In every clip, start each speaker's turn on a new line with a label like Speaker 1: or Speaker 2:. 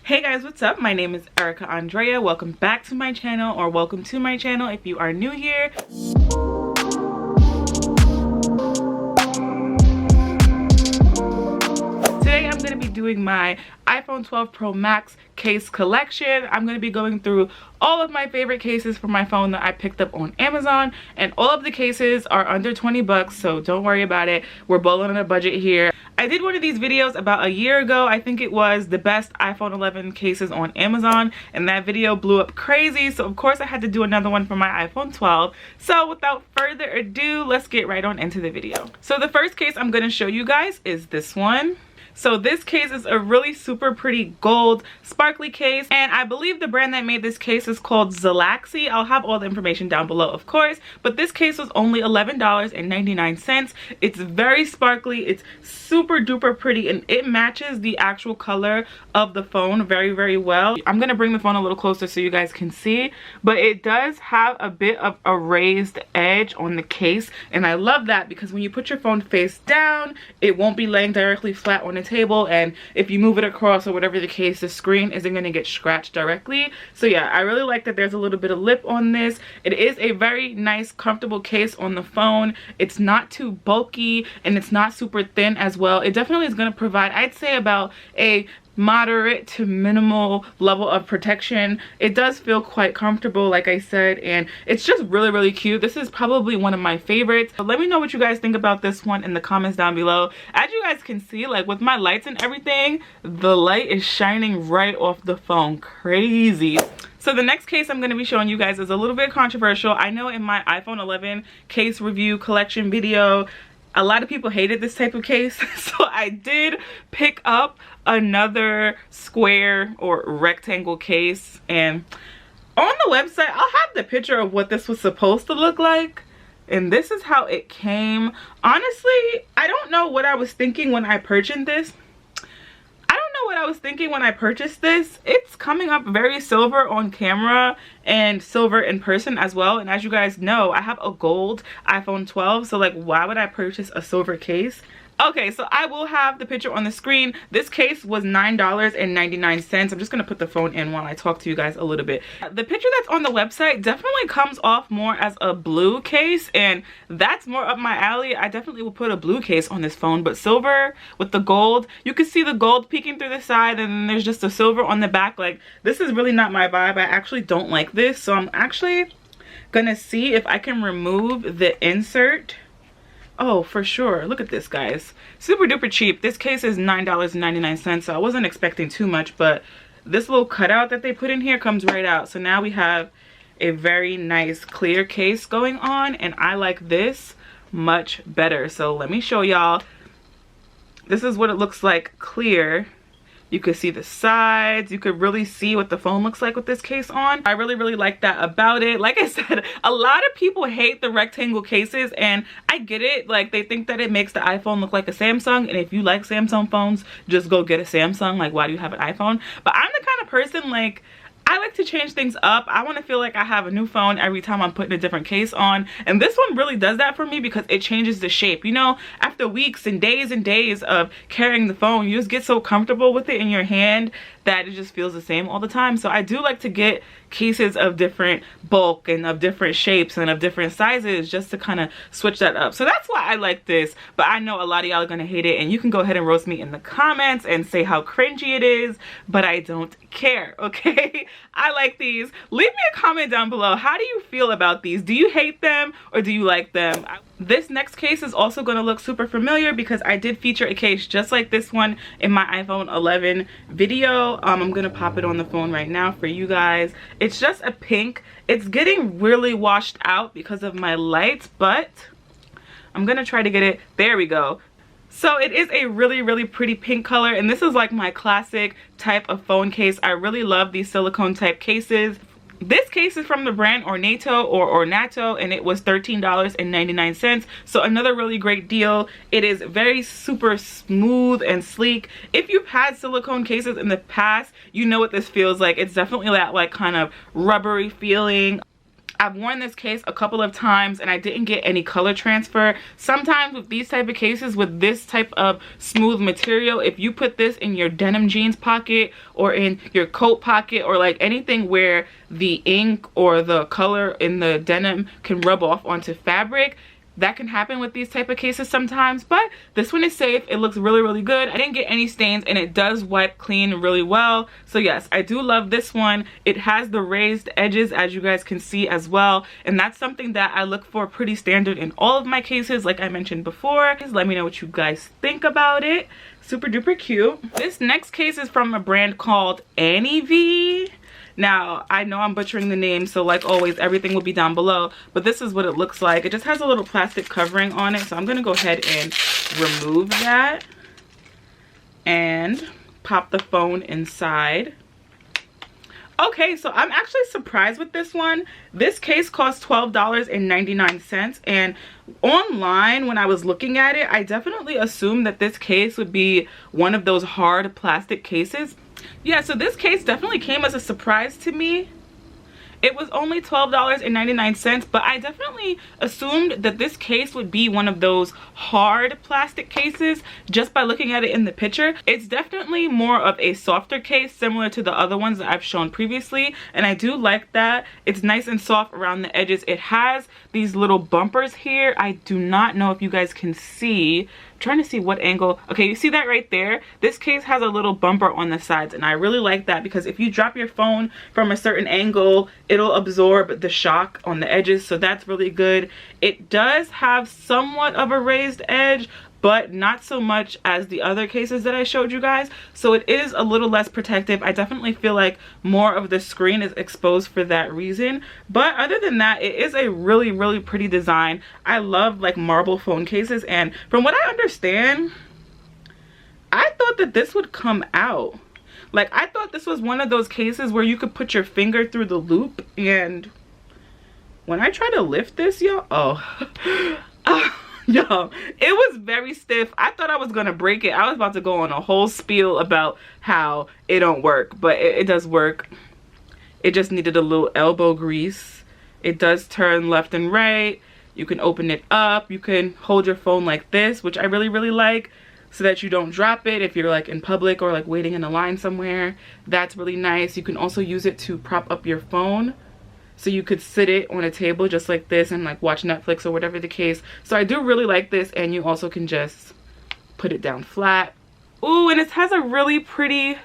Speaker 1: Hey guys, what's up? My name is Erica Andrea. Welcome back to my channel, or welcome to my channel if you are new here. Today I'm going to be doing my iPhone 12 Pro Max case collection. I'm going to be going through all of my favorite cases for my phone that I picked up on Amazon, and all of the cases are under 20 bucks, so don't worry about it. We're bowling on a budget here. I did one of these videos about a year ago. I think it was the best iPhone 11 cases on Amazon, and that video blew up crazy, so of course I had to do another one for my iPhone 12. So without further ado, let's get right on into the video. So the first case I'm going to show you guys is this one. So this case is a really super pretty gold sparkly case, and I believe the brand that made this case is called Zalaxy. I'll have all the information down below, of course, but this case was only $11.99. It's very sparkly, it's super duper pretty, and it matches the actual color of the phone very, very well. I'm gonna bring the phone a little closer so you guys can see, but it does have a bit of a raised edge on the case, and I love that because when you put your phone face down, it won't be laying directly flat on the table, and if you move it across or whatever the case, the screen isn't going to get scratched directly. So yeah, I really like that there's a little bit of lip on this. It is a very nice comfortable case on the phone. It's not too bulky and it's not super thin as well. It definitely is going to provide, I'd say, about a moderate to minimal level of protection. It does feel quite comfortable, like I said, and it's just really, really cute. This is probably one of my favorites. But let me know what you guys think about this one in the comments down below. As you guys can see, like with my lights and everything, the light is shining right off the phone. Crazy. So the next case I'm going to be showing you guys is a little bit controversial. I know in my iPhone 11 case review collection video, a lot of people hated this type of case, so I did pick up another square or rectangle case, and on the website I'll have the picture of what this was supposed to look like, and this is how it came. Honestly, I don't know what I was thinking when I purchased this. It's coming up very silver on camera and silver in person as well, and as you guys know, I have a gold iPhone 12, so like why would I purchase a silver case? Okay, so I will have the picture on the screen. This case was $9.99. I'm just going to put the phone in while I talk to you guys a little bit. The picture that's on the website definitely comes off more as a blue case, and that's more up my alley. I definitely will put a blue case on this phone, but silver with the gold, you can see the gold peeking through the side, and then there's just a silver on the back. Like, this is really not my vibe. I actually don't like this, so I'm actually going to see if I can remove the insert. Oh, for sure. Look at this, guys. Super duper cheap. This case is $9.99, so I wasn't expecting too much, but this little cutout that they put in here comes right out. So now we have a very nice clear case going on, and I like this much better. So let me show y'all. This is what it looks like clear. You could see the sides. You could really see what the phone looks like with this case on. I really, really like that about it. Like I said, a lot of people hate the rectangle cases, and I get it. Like, they think that it makes the iPhone look like a Samsung, and if you like Samsung phones, just go get a Samsung. Like, why do you have an iPhone? But I'm the kind of person, like, I like to change things up. I want to feel like I have a new phone every time I'm putting a different case on, and this one really does that for me because it changes the shape. You know, after weeks and days of carrying the phone, you just get so comfortable with it in your hand that it just feels the same all the time. So I do like to get cases of different bulk and of different shapes and of different sizes just to kind of switch that up. So that's why I like this, but I know a lot of y'all are gonna hate it, and you can go ahead and roast me in the comments and say how cringy it is, but I don't care, okay? I like these. Leave me a comment down below. How do you feel about these? Do you hate them or do you like them? This next case is also going to look super familiar because I did feature a case just like this one in my iPhone 11 video. I'm going to pop it on the phone right now for you guys. It's just a pink. It's getting really washed out because of my lights, but I'm going to try to get it. There we go. So it is a really, really pretty pink color, and this is like my classic type of phone case. I really love these silicone type cases. This case is from the brand Ornato, and it was $13.99. So another really great deal. It is very super smooth and sleek. If you've had silicone cases in the past, you know what this feels like. It's definitely that like kind of rubbery feeling. I've worn this case a couple of times and I didn't get any color transfer. Sometimes with these type of cases, with this type of smooth material, if you put this in your denim jeans pocket or in your coat pocket or like anything where the ink or the color in the denim can rub off onto fabric, that can happen with these type of cases sometimes. But this one is safe. It looks really, really good. I didn't get any stains and it does wipe clean really well. So yes, I do love this one. It has the raised edges, as you guys can see as well, and that's something that I look for pretty standard in all of my cases, like I mentioned before. Just let me know what you guys think about it. Super duper cute. This next case is from a brand called Annie V. Now, I know I'm butchering the name, so like always, everything will be down below, but this is what it looks like. It just has a little plastic covering on it, so I'm gonna go ahead and remove that and pop the phone inside. Okay, so I'm actually surprised with this one. This case cost $12.99, and online when I was looking at it, I definitely assumed that this case would be one of those hard plastic cases. Yeah, so this case definitely came as a surprise to me. It was only $12.99, but I definitely assumed that this case would be one of those hard plastic cases just by looking at it in the picture. It's definitely more of a softer case, similar to the other ones that I've shown previously, and I do like that. It's nice and soft around the edges. It has these little bumpers here. I do not know if you guys can see. I'm trying to see what angle. Okay, you see that right there? This case has a little bumper on the sides, and I really like that because if you drop your phone from a certain angle, it'll absorb the shock on the edges, so that's really good. It does have somewhat of a raised edge, but not so much as the other cases that I showed you guys, so it is a little less protective. I definitely feel like more of the screen is exposed for that reason, but other than that, it is a really, really pretty design. I love like marble phone cases, and from what I understand, I thought that this would come out. Like, I thought this was one of those cases where you could put your finger through the loop, and when I try to lift this, y'all, yo, it was very stiff. I thought I was gonna break it. I was about to go on a whole spiel about how it don't work, but it does work. It just needed a little elbow grease. It does turn left and right. You can open it up. You can hold your phone like this, which I really, really like, so that you don't drop it if you're like in public or like waiting in a line somewhere. That's really nice. You can also use it to prop up your phone, so you could sit it on a table just like this and like watch Netflix or whatever the case. So I do really like this, and you also can just put it down flat. Ooh, and it has a really pretty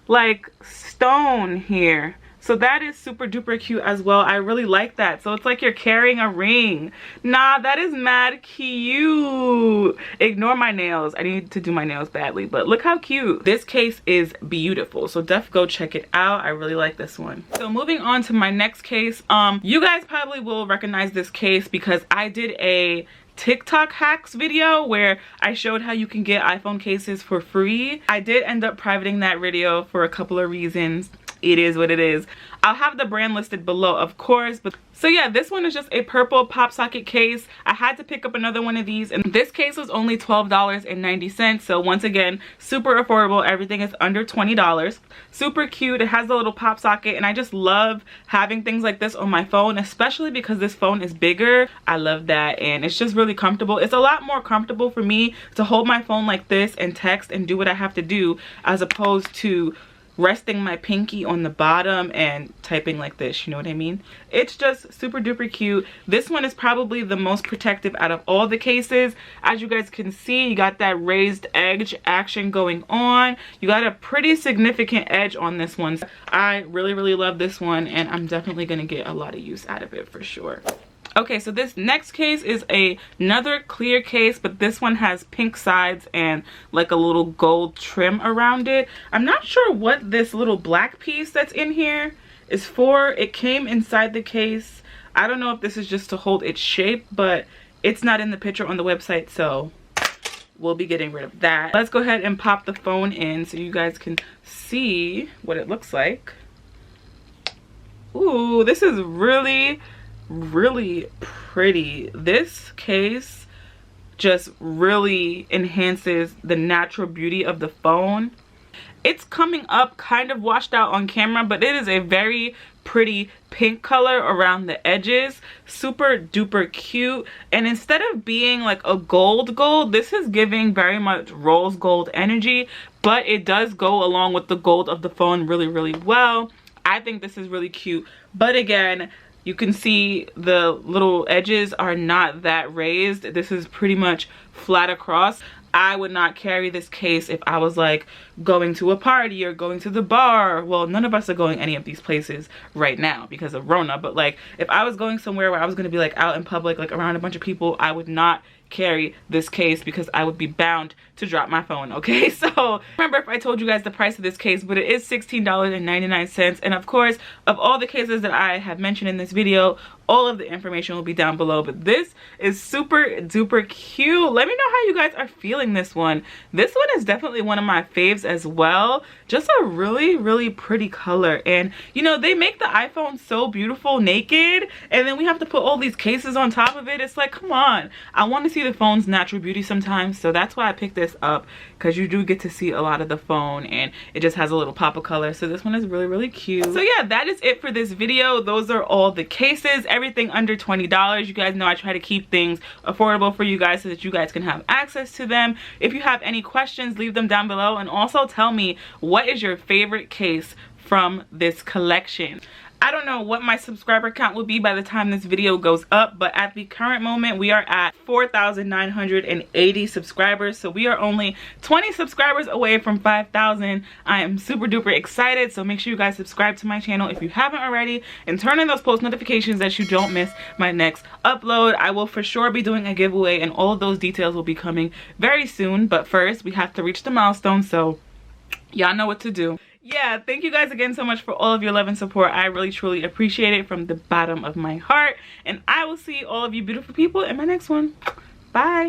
Speaker 1: like stone here. So that is super duper cute as well. I really like that. So it's like you're carrying a ring. Nah, that is mad cute. Ignore my nails. I need to do my nails badly, but look how cute. This case is beautiful. So go check it out. I really like this one. So moving on to my next case. You guys probably will recognize this case because I did a TikTok hacks video where I showed how you can get iPhone cases for free. I did end up privating that video for a couple of reasons. It is what it is. I'll have the brand listed below, of course. But so yeah, this one is just a purple pop socket case. I had to pick up another one of these, and this case was only $12.90. So once again, super affordable. Everything is under $20. Super cute. It has a little pop socket, and I just love having things like this on my phone, especially because this phone is bigger. I love that, and it's just really comfortable. It's a lot more comfortable for me to hold my phone like this and text and do what I have to do, as opposed to resting my pinky on the bottom and typing like this, you know what I mean? It's just super duper cute. This one is probably the most protective out of all the cases. As you guys can see, you got that raised edge action going on. You got a pretty significant edge on this one. I really, really love this one, and I'm definitely gonna get a lot of use out of it for sure. Okay, so this next case is another clear case, but this one has pink sides and like a little gold trim around it. I'm not sure what this little black piece that's in here is for. It came inside the case. I don't know if this is just to hold its shape, but it's not in the picture on the website, so we'll be getting rid of that. Let's go ahead and pop the phone in so you guys can see what it looks like. Ooh, this is really pretty. This case just really enhances the natural beauty of the phone. It's coming up kind of washed out on camera, but it is a very pretty pink color around the edges. Super duper cute. And instead of being like a gold, this is giving very much rose gold energy, but it does go along with the gold of the phone really well. I think this is really cute, but again, you can see the little edges are not that raised. This is pretty much flat across. I would not carry this case if I was like going to a party or going to the bar. Well, none of us are going any of these places right now because of Rona, but like if I was going somewhere where I was going to be like out in public, like around a bunch of people, I would not carry this case because I would be bound to drop my phone, okay? So remember if I told you guys the price of this case, but it is $16.99. And of course, of all the cases that I have mentioned in this video, all of the information will be down below, but this is super duper cute. Let me know how you guys are feeling this one. This one is definitely one of my faves as well. Just a really pretty color. And you know, they make the iPhone so beautiful naked, and then we have to put all these cases on top of it. It's like, come on, I want to see the phone's natural beauty sometimes. So that's why I picked this up, because you do get to see a lot of the phone and it just has a little pop of color. So this one is really cute. So yeah, that is it for this video. Those are all the cases, everything under $20. You guys know I try to keep things affordable for you guys so that you guys can have access to them. If you have any questions, leave them down below, and also tell me what is your favorite case from this collection. I don't know what my subscriber count will be by the time this video goes up, but at the current moment we are at 4,980 subscribers, so we are only 20 subscribers away from 5,000. I am super duper excited, so make sure you guys subscribe to my channel if you haven't already, and turn on those post notifications that you don't miss my next upload. I will for sure be doing a giveaway, and all of those details will be coming very soon, but first we have to reach the milestone, so y'all know what to do. Yeah, thank you guys again so much for all of your love and support. I really truly appreciate it from the bottom of my heart, and I will see all of you beautiful people in my next one. Bye.